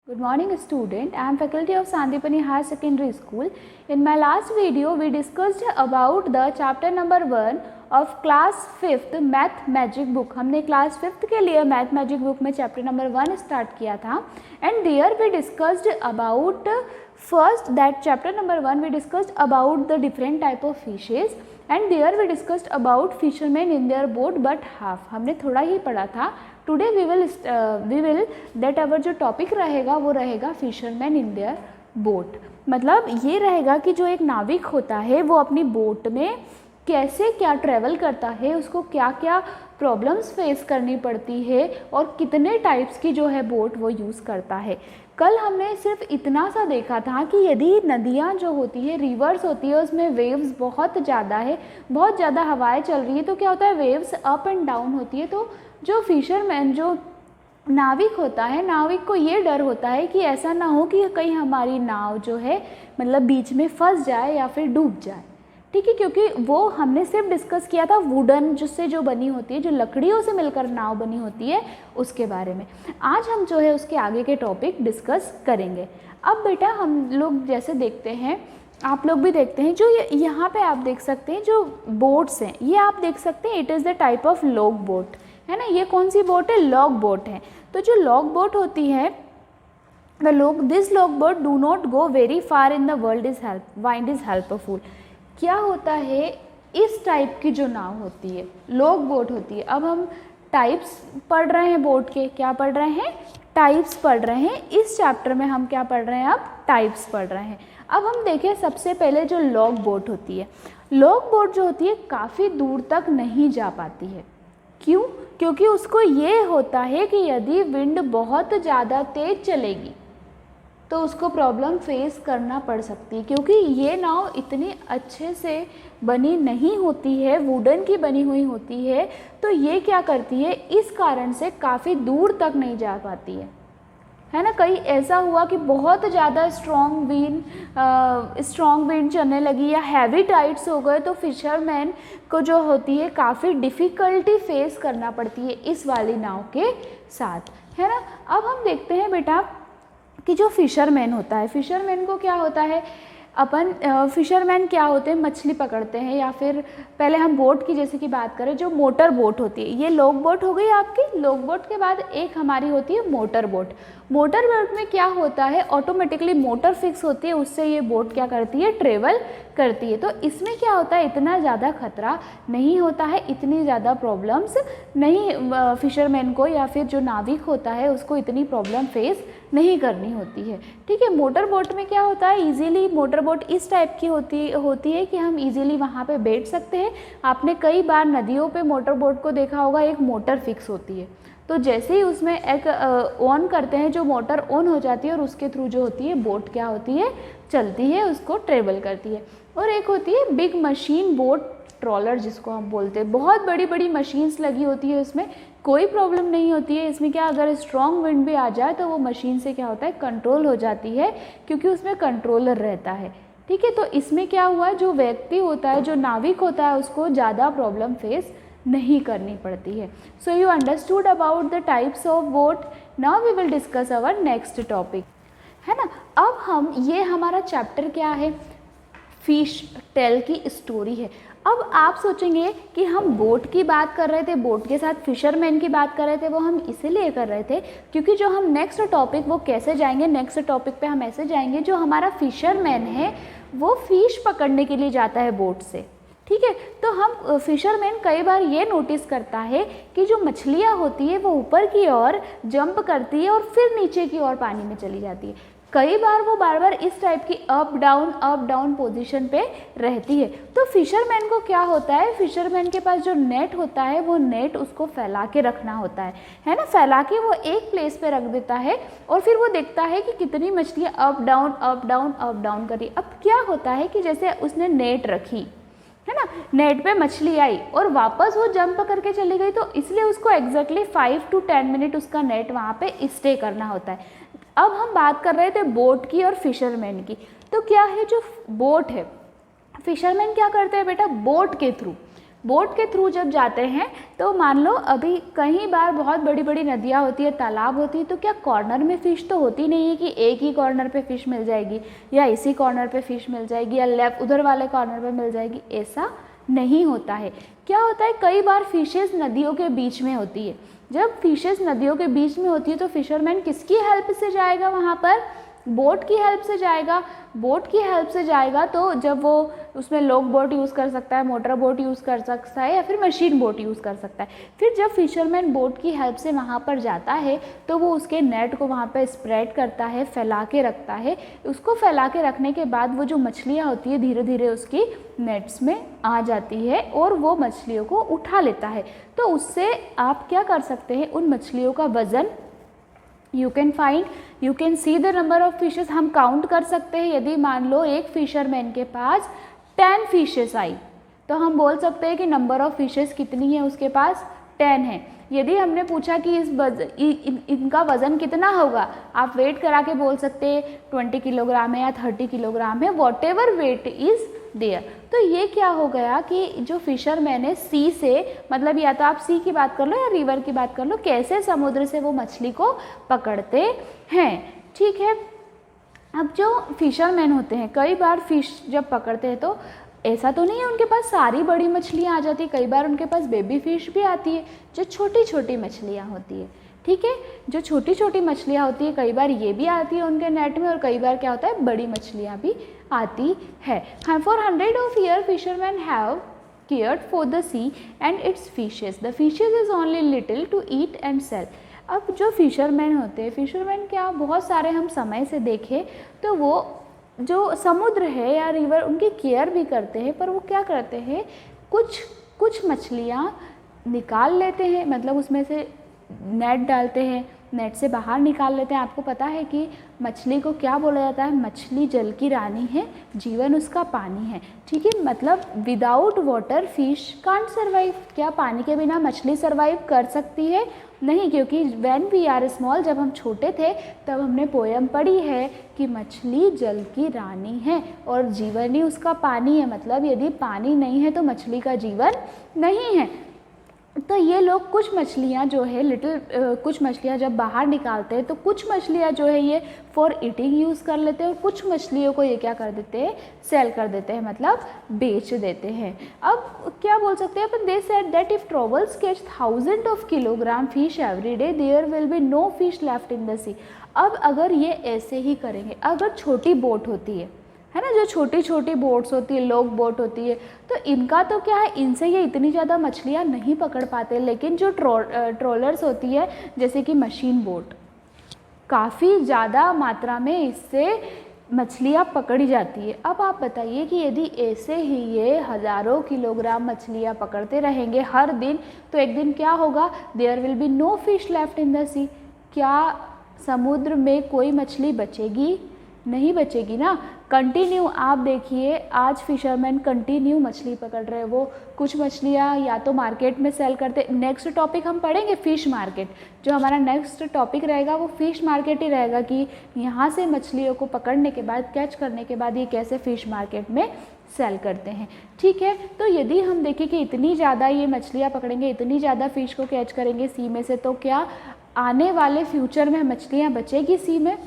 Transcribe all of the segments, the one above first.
Good morning student, I am faculty of Sandipani Higher Secondary School. In my last video we discussed about the chapter number 1 of class 5th Math Magic Book. हमने class 5th के लिए Math Magic Book में chapter number 1 start किया था and there we discussed about first that chapter number 1 we discussed about the different type of fishes and there we discussed about fishermen in their boat but half. हमने थोड़ा ही पढ़ा था. Today we will that our जो topic रहेगा वो रहेगा fisherman in their boat. मतलब ये रहेगा कि जो एक नाविक होता है वो अपनी बोट में कैसे क्या ट्रैवल करता है, उसको क्या क्या प्रॉब्लम्स फेस करनी पड़ती है और कितने टाइप्स की जो है बोट वो यूज़ करता है. कल हमने सिर्फ इतना सा देखा था कि यदि नदियाँ जो होती है, रिवर्स होती है, उसमें वेव्स बहुत ज़्यादा है, बहुत ज़्यादा हवाएं चल रही है तो क्या होता है, वेव्स अप एंड डाउन होती है. तो जो फिशरमैन जो नाविक होता है, नाविक को ये डर होता है कि ऐसा ना हो कि कहीं हमारी नाव जो है मतलब बीच में फंस जाए या फिर डूब जाए. ठीक है, क्योंकि वो हमने सिर्फ डिस्कस किया था वुडन जिससे जो बनी होती है, जो लकड़ियों से मिलकर नाव बनी होती है उसके बारे में. आज हम जो है उसके आगे के टॉपिक डिस्कस करेंगे. अब बेटा हम लोग जैसे देखते हैं, आप लोग भी देखते हैं, जो यहाँ पे आप देख सकते हैं जो बोट्स हैं, ये आप देख सकते हैं it is the type of log boat है ना. ये कौन सी बोट है, लॉग बोट है. तो जो लॉग बोट होती है, this log boat do not go very far in the wind is helpful. क्या होता है, इस टाइप की जो नाव होती है लॉग बोट होती है. अब हम टाइप्स पढ़ रहे हैं बोट के, क्या पढ़ रहे हैं, टाइप्स पढ़ रहे हैं. इस चैप्टर में हम क्या पढ़ रहे हैं, अब टाइप्स पढ़ रहे हैं. अब हम देखें सबसे पहले जो लॉग बोट होती है, लॉग बोट जो होती है काफ़ी दूर तक नहीं जा पाती है. क्यों, क्योंकि उसको ये होता है कि यदि विंड बहुत ज़्यादा तेज़ चलेगी तो उसको प्रॉब्लम फेस करना पड़ सकती है, क्योंकि ये नाव इतनी अच्छे से बनी नहीं होती है, वुडन की बनी हुई होती है. तो ये क्या करती है, इस कारण से काफ़ी दूर तक नहीं जा पाती है ना. कहीं ऐसा हुआ कि बहुत ज़्यादा स्ट्रॉन्ग विंड चलने लगी या हैवी टाइड्स हो गए तो फिशरमैन को जो होती है काफ़ी डिफ़िकल्टी फेस करना पड़ती है इस वाली नाव के साथ, है ना. अब हम देखते हैं बेटा कि जो फिशरमैन होता है, फिशरमैन को क्या होता है, फिशरमैन क्या होते हैं, मछली पकड़ते हैं. या फिर पहले हम बोट की जैसे कि बात करें, जो मोटर बोट होती है, ये लॉग बोट हो गई आपकी. लॉग बोट के बाद एक हमारी होती है मोटर बोट. मोटर बोट में क्या होता है, ऑटोमेटिकली मोटर फिक्स होती है, उससे ये बोट क्या करती है, ट्रेवल करती है. तो इसमें क्या होता है, इतना ज़्यादा खतरा नहीं होता है, इतनी ज़्यादा प्रॉब्लम्स नहीं फिशरमैन को या फिर जो नाविक होता है उसको इतनी प्रॉब्लम फेस नहीं करनी होती है. ठीक है, मोटर बोट में क्या होता है, इजीली मोटर बोट इस टाइप की होती है कि हम इजीली वहाँ पे बैठ सकते हैं. आपने कई बार नदियों पे मोटर बोट को देखा होगा, एक मोटर फिक्स होती है, तो जैसे ही उसमें एक ऑन करते हैं, जो मोटर ऑन हो जाती है और उसके थ्रू जो होती है बोट क्या होती है, चलती है, उसको ट्रेवल करती है. और एक होती है बिग मशीन बोट ट्रॉलर जिसको हम बोलते हैं. बहुत बड़ी बड़ी मशीन्स लगी होती है, उसमें कोई प्रॉब्लम नहीं होती है. इसमें क्या, अगर स्ट्रॉन्ग विंड भी आ जाए तो वो मशीन से क्या होता है, कंट्रोल हो जाती है, क्योंकि उसमें कंट्रोलर रहता है. ठीक है, तो इसमें क्या हुआ, जो व्यक्ति होता है, जो नाविक होता है, उसको ज़्यादा प्रॉब्लम फेस नहीं करनी पड़ती है. So you understood about the types of boat. Now we will discuss our next topic, है ना. अब हम ये हमारा चैप्टर क्या है, फिश टेल की स्टोरी है. अब आप सोचेंगे कि हम बोट की बात कर रहे थे, बोट के साथ फिशरमैन की बात कर रहे थे, वो हम इसीलिए कर रहे थे क्योंकि जो हम नेक्स्ट टॉपिक वो कैसे जाएंगे, नेक्स्ट टॉपिक पे हम ऐसे जाएंगे, जो हमारा फिशरमैन है वो फिश पकड़ने के लिए जाता है बोट से. ठीक है, तो हम फिशरमैन कई बार ये नोटिस करता है कि जो मछलियाँ होती है वो ऊपर की ओर जंप करती है और फिर नीचे की ओर पानी में चली जाती है. कई बार वो बार बार इस टाइप की अप डाउन पोजीशन पे रहती है. तो फिशरमैन को क्या होता है, फिशरमैन के पास जो नेट होता है वो नेट उसको फैला के रखना होता है ना. फैला के वो एक प्लेस पे रख देता है और फिर वो देखता है कि कितनी मछलियाँ अप डाउन कर रही. अब क्या होता है कि जैसे उसने नेट रखी है ना, नेट पे मछली आई और वापस वो जंप करके चली गई, तो इसलिए उसको एग्जैक्टली 5 to 10 मिनट उसका नेट वहाँ पे स्टे करना होता है. अब हम बात कर रहे थे बोट की और फिशरमैन की. तो क्या है, जो बोट है, फिशरमैन क्या करते हैं बेटा, बोट के थ्रू बोट के थ्रू जब जाते हैं तो मान लो अभी कई बार बहुत बड़ी बड़ी नदियाँ होती है, तालाब होती है, तो क्या कॉर्नर में फ़िश तो होती नहीं है कि एक ही कॉर्नर पे फ़िश मिल जाएगी या इसी कॉर्नर पे फ़िश मिल जाएगी या लेफ्ट उधर वाले कॉर्नर पे मिल जाएगी, ऐसा नहीं होता है। क्या होता है, कई बार फिशेज़ नदियों के बीच में होती है। जब फिशेज़ नदियों के बीच में होती है तो फिशरमैन किसकी हेल्प से जाएगा वहाँ पर, बोट की हेल्प से जाएगा। बोट की हेल्प से जाएगा तो जब वो उसमें लोग बोट यूज़ कर सकता है, मोटर बोट यूज़ कर सकता है या फिर मशीन बोट यूज़ कर सकता है। फिर जब फिशरमैन बोट की हेल्प से वहाँ पर जाता है तो वो उसके नेट को वहाँ पर स्प्रेड करता है, फैला के रखता है। उसको फैला के रखने के बाद वो जो मछलियाँ होती है धीरे धीरे उसकी नेट्स में आ जाती है और वो मछलियों को उठा लेता है। तो उससे आप क्या कर सकते हैं, उन मछलियों का वज़न you can see the number of fishes, हम काउंट कर सकते हैं। यदि मान लो एक फिशरमैन के पास 10 फिशेस आई तो हम बोल सकते हैं कि नंबर ऑफ फिशेस कितनी है, उसके पास 10 है। यदि हमने पूछा कि इनका वज़न कितना होगा, आप वेट करा के बोल सकते हैं 20 किलोग्राम है या 30 किलोग्राम है, whatever weight is there. तो ये क्या हो गया कि जो फिशरमैन है सी से, मतलब या तो आप सी की बात कर लो या रिवर की बात कर लो, कैसे समुद्र से वो मछली को पकड़ते हैं। ठीक है, अब जो फिशरमैन होते हैं कई बार फिश जब पकड़ते हैं तो ऐसा तो नहीं है उनके पास सारी बड़ी मछलियाँ आ जाती, कई बार उनके पास बेबी फिश भी आती है जो छोटी छोटी मछलियाँ होती है। ठीक है, जो छोटी छोटी मछलियाँ होती है कई बार ये भी आती है उनके नेट में और कई बार क्या होता है बड़ी मछलियाँ भी आती है। For 100 of years fishermen have cared for the sea and its fishes. The fishes is only little to eat and sell. अब जो फिशरमैन होते हैं, फिशरमैन क्या बहुत सारे हम समय से देखें तो वो जो समुद्र है या रिवर उनकी केयर भी करते हैं, पर वो क्या करते हैं कुछ मछलियाँ निकाल लेते हैं, मतलब उसमें से नेट डालते हैं, नेट से बाहर निकाल लेते हैं। आपको पता है कि मछली को क्या बोला जाता है, मछली जल की रानी है, जीवन उसका पानी है। ठीक है, मतलब without water fish can't survive. क्या पानी के बिना मछली सर्वाइव कर सकती है? नहीं, क्योंकि व्हेन वी आर स्मॉल, जब हम छोटे थे तब हमने पोयम पढ़ी है कि मछली जल की रानी है और जीवन ही उसका पानी है। मतलब यदि पानी नहीं है तो मछली का जीवन नहीं है। तो ये लोग कुछ मछलियाँ जो है कुछ मछलियाँ जब बाहर निकालते हैं तो कुछ मछलियाँ जो है ये फॉर ईटिंग यूज़ कर लेते हैं और कुछ मछलियों को ये क्या कर देते हैं, सेल कर देते हैं, मतलब बेच देते हैं। अब क्या बोल सकते हैं अपन, they said that if trawlers catch 1000 of kilogram fish every day there will be no fish left in the sea. अब अगर ये ऐसे ही करेंगे, अगर छोटी बोट होती है ना, जो छोटी छोटी बोट्स होती है, लोग बोट होती है, तो इनका तो क्या है, इनसे ये इतनी ज़्यादा मछलियाँ नहीं पकड़ पाते। लेकिन जो ट्रोलर्स होती है जैसे कि मशीन बोट, काफ़ी ज़्यादा मात्रा में इससे मछलियाँ पकड़ी जाती है। अब आप बताइए कि यदि ऐसे ही ये हज़ारों किलोग्राम मछलियाँ पकड़ते रहेंगे हर दिन, तो एक दिन क्या होगा, there will be no fish left in the sea. क्या समुद्र में कोई मछली बचेगी? नहीं बचेगी ना। कंटिन्यू आप देखिए, आज फिशरमैन कंटिन्यू मछली पकड़ रहे हैं। वो कुछ मछलियाँ या तो मार्केट में सेल करते। नेक्स्ट टॉपिक हम पढ़ेंगे फिश मार्केट, जो हमारा नेक्स्ट टॉपिक रहेगा वो फिश मार्केट ही रहेगा कि यहाँ से मछलियों को पकड़ने के बाद, कैच करने के बाद ये कैसे फिश मार्केट में सेल करते हैं। ठीक है, तो यदि हम देखें कि इतनी ज़्यादा ये मछलियाँ पकड़ेंगे, इतनी ज़्यादा फिश को कैच करेंगे सी में से, तो क्या आने वाले फ्यूचर में मछलियाँ बचेगी सी में?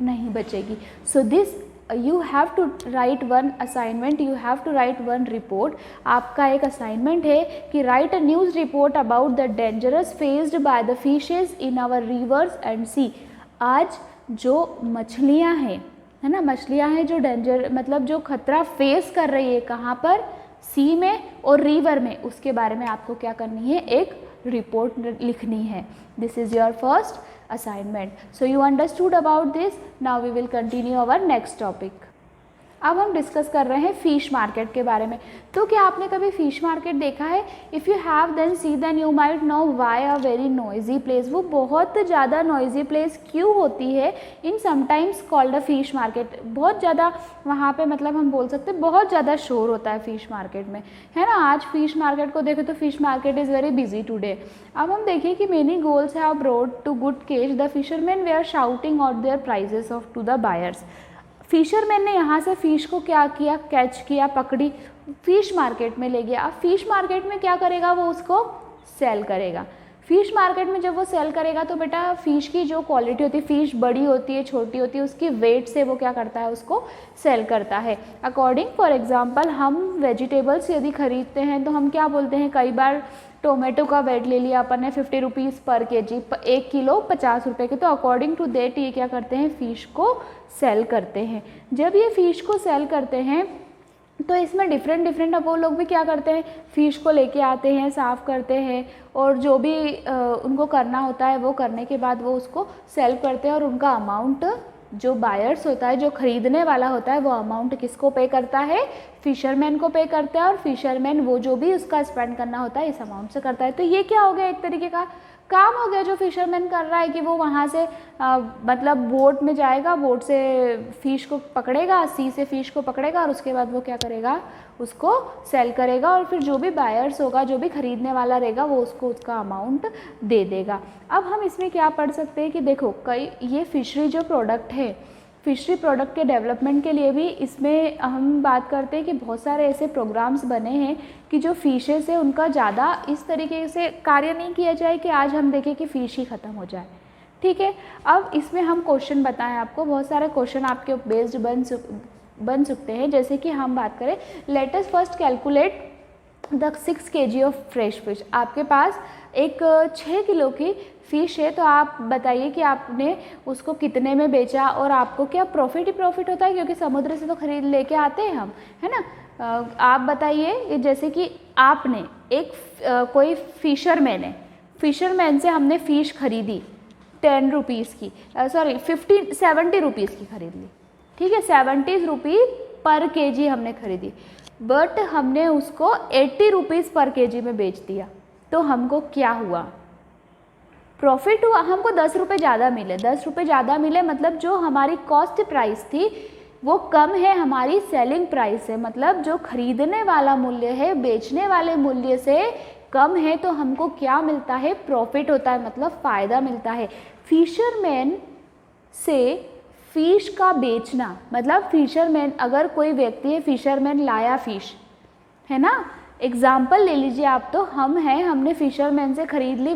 नहीं बचेगी। So this you have to write one assignment, you have to write one report. आपका एक असाइनमेंट है कि write a news report about the dangerous faced by the fishes in our rivers and sea. आज जो मछलियाँ हैं, है ना, मछलियाँ हैं जो डेंजर, मतलब जो खतरा फेस कर रही है, कहाँ पर, सी में और रिवर में, उसके बारे में आपको क्या करनी है, एक रिपोर्ट लिखनी है। This is your first assignment. So you understood about this. Now we will continue our next topic. अब हम डिस्कस कर रहे हैं फ़िश मार्केट के बारे में। तो क्या आपने कभी फ़िश मार्केट देखा है? If you have then see then you might know why a very noisy place. वो बहुत ज़्यादा नॉइजी प्लेस क्यों होती है? In sometimes called a fish market. बहुत ज़्यादा वहाँ पे, मतलब हम बोल सकते हैं बहुत ज़्यादा शोर होता है फ़िश मार्केट में, है ना। आज फ़िश मार्केट को देखें तो fish market is very busy today. अब हम देखिए कि many goals have brought to good cage the fisherman they are shouting out their prices of to the buyers. Fisherman ने यहाँ से फ़िश को क्या किया, कैच किया, पकड़ी, फ़िश मार्केट में ले गया। अब फ़िश मार्केट में क्या करेगा, वो उसको सेल करेगा। फ़िश मार्केट में जब वो सेल करेगा तो बेटा फ़िश की जो क्वालिटी होती है, फ़िश बड़ी होती है, छोटी होती है, उसकी वेट से वो क्या करता है, उसको सेल करता है अकॉर्डिंग। फॉर एग्जांपल हम वेजिटेबल्स यदि खरीदते हैं तो हम क्या बोलते हैं, कई बार टोमेटो का वेट ले लिया अपन ने 50 रुपीज़ पर केजी, 1 किलो 50 रुपये के, तो अकॉर्डिंग टू देट ये क्या करते हैं, फ़िश को सेल करते हैं। जब ये फ़िश को सेल करते हैं तो इसमें डिफरेंट अब वो लोग भी क्या करते हैं, फ़िश को लेके आते हैं, साफ़ करते हैं और जो भी उनको करना होता है वो करने के बाद वो उसको सेल करते हैं और उनका अमाउंट जो बायर्स होता है, जो खरीदने वाला होता है, वो अमाउंट किसको पे करता है, फिशरमैन को पे करता है और फिशरमैन वो जो भी उसका स्पेंड करना होता है इस अमाउंट से करता है। तो ये क्या हो गया, एक तरीके का काम हो गया जो फिशरमैन कर रहा है कि वो वहाँ से मतलब बोट में जाएगा, बोट से फ़िश को पकड़ेगा, सी से फ़िश को पकड़ेगा और उसके बाद वो क्या करेगा, उसको सेल करेगा और फिर जो भी बायर्स होगा, जो भी खरीदने वाला रहेगा, वो उसको उसका अमाउंट दे देगा। अब हम इसमें क्या पढ़ सकते हैं कि देखो कई ये फिशरी जो प्रोडक्ट है, फिशरी प्रोडक्ट के डेवलपमेंट के लिए भी इसमें हम बात करते हैं कि बहुत सारे ऐसे प्रोग्राम्स बने हैं कि जो फिशेस है उनका ज़्यादा इस तरीके से कार्य नहीं किया जाए कि आज हम देखें कि फ़िश ही ख़त्म हो जाए। ठीक है, अब इसमें हम क्वेश्चन बताएं आपको, बहुत सारे क्वेश्चन आपके बेस्ड बन सकते हैं। जैसे कि हम बात करें, let us first calculate the 6 kg of fresh fish. आपके पास एक 6 किलो की फ़िश है, तो आप बताइए कि आपने उसको कितने में बेचा और आपको क्या प्रॉफिट ही प्रॉफिट होता है, क्योंकि समुद्र से तो खरीद लेके आते हैं हम, है ना। आप बताइए, जैसे कि आपने एक कोई फिशरमैन से हमने फ़िश खरीदी 10 रुपीज़ की, 70 रुपीज़ की खरीद ली, ठीक है, 70 रुपीज़ पर केजी हमने खरीदी, बट हमने उसको 80 रुपीज़ पर केजी में बेच दिया। तो हमको क्या हुआ, प्रॉफिट हुआ, हमको 10 रुपये ज़्यादा मिले। 10 रुपये ज़्यादा मिले मतलब जो हमारी कॉस्ट प्राइस थी वो कम है, हमारी सेलिंग प्राइस है, मतलब जो खरीदने वाला मूल्य है बेचने वाले मूल्य से कम है, तो हमको क्या मिलता है, प्रॉफिट होता है, मतलब फ़ायदा मिलता है। फिशरमैन से फ़िश का बेचना, मतलब फिशरमैन, अगर कोई व्यक्ति है, फिशरमैन लाया फ़िश, है ना, एग्जाम्पल ले लीजिए आप, तो हम हैं, हमने फिशरमैन से ख़रीद ली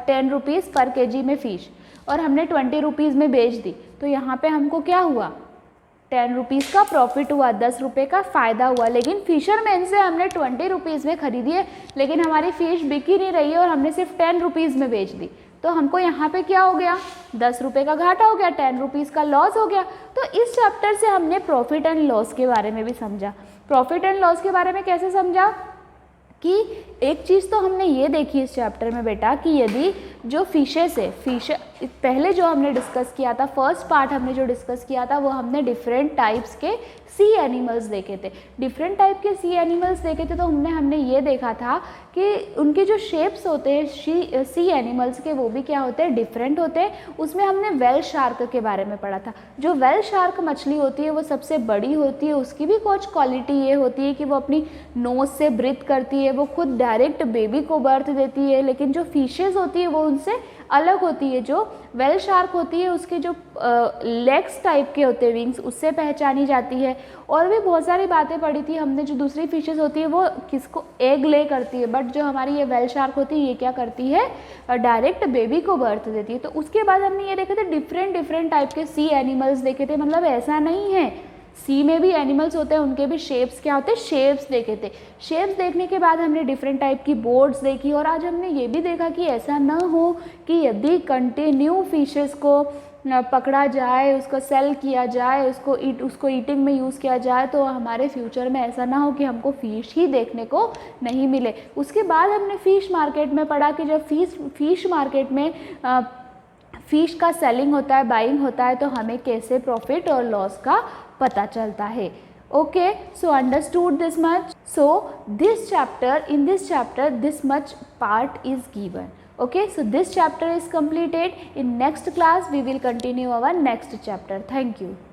10 रुपीज़ पर केजी में फ़िश और हमने 20 रुपीज़ में बेच दी, तो यहाँ पे हमको क्या हुआ, 10 रुपीज़ का प्रॉफिट हुआ, 10 रुपये का फ़ायदा हुआ। लेकिन फिशरमैन से हमने 20 रुपीज़ में ख़रीदी है, लेकिन हमारी फ़िश बिक ही नहीं रही है और हमने सिर्फ 10 रुपीज़ में बेच दी, तो हमको यहाँ पे क्या हो गया, 10 रुपये का घाटा हो गया, 10 रुपीज़ का लॉस हो गया। तो इस चैप्टर से हमने प्रॉफिट एंड लॉस के बारे में भी समझा। प्रॉफिट एंड लॉस के बारे में कैसे समझा कि एक चीज़ तो हमने ये देखी इस चैप्टर में बेटा कि यदि जो फिशेस है, पहले जो हमने डिस्कस किया था, फर्स्ट पार्ट हमने जो डिस्कस किया था वो हमने डिफरेंट टाइप्स के सी एनिमल्स देखे थे। डिफरेंट टाइप के सी एनिमल्स देखे थे, तो हमने ये देखा था कि उनके जो शेप्स होते हैं सी एनिमल्स के, वो भी क्या होते हैं, डिफरेंट होते हैं। उसमें हमने वेल शार्क के बारे में पढ़ा था। जो वेल शार्क मछली होती है वो सबसे बड़ी होती है, उसकी भी कुछ क्वालिटी ये होती है कि वो अपनी नोज़ से ब्रीथ करती है, वो खुद डायरेक्ट बेबी को बर्थ देती है। लेकिन जो फिशेस होती है वो उनसे अलग होती है। जो वेल शार्क होती है उसके जो लेग्स टाइप के होते हैं, विंग्स, उससे पहचानी जाती है। और भी बहुत सारी बातें पढ़ी थी हमने। जो दूसरी फिशेस होती है वो किसको एग ले करती है, बट जो हमारी ये वेल शार्क होती है ये क्या करती है, डायरेक्ट बेबी को बर्थ देती है। तो उसके बाद हमने ये देखे थे डिफरेंट टाइप के सी एनिमल्स देखे थे। मतलब ऐसा नहीं है, सी में भी एनिमल्स होते हैं, उनके भी शेप्स क्या होते हैं, शेप्स देखे थे। शेप्स देखने के बाद हमने डिफरेंट टाइप की बोर्ड्स देखी और आज हमने ये भी देखा कि ऐसा ना हो कि यदि कंटिन्यू फिशेस को पकड़ा जाए, उसको सेल किया जाए, उसको ईटिंग में यूज़ किया जाए, तो हमारे फ्यूचर में ऐसा ना हो कि हमको फ़िश ही देखने को नहीं मिले। उसके बाद हमने फ़िश मार्केट में पढ़ा कि जब फ़िश मार्केट में फ़िश का सेलिंग होता है, बाइंग होता है, तो हमें कैसे प्रॉफिट और लॉस का पता चलता है। Okay, so understood this much. So in this chapter this much part is given. Okay, so this chapter is completed. In next class we will continue our next chapter. Thank you.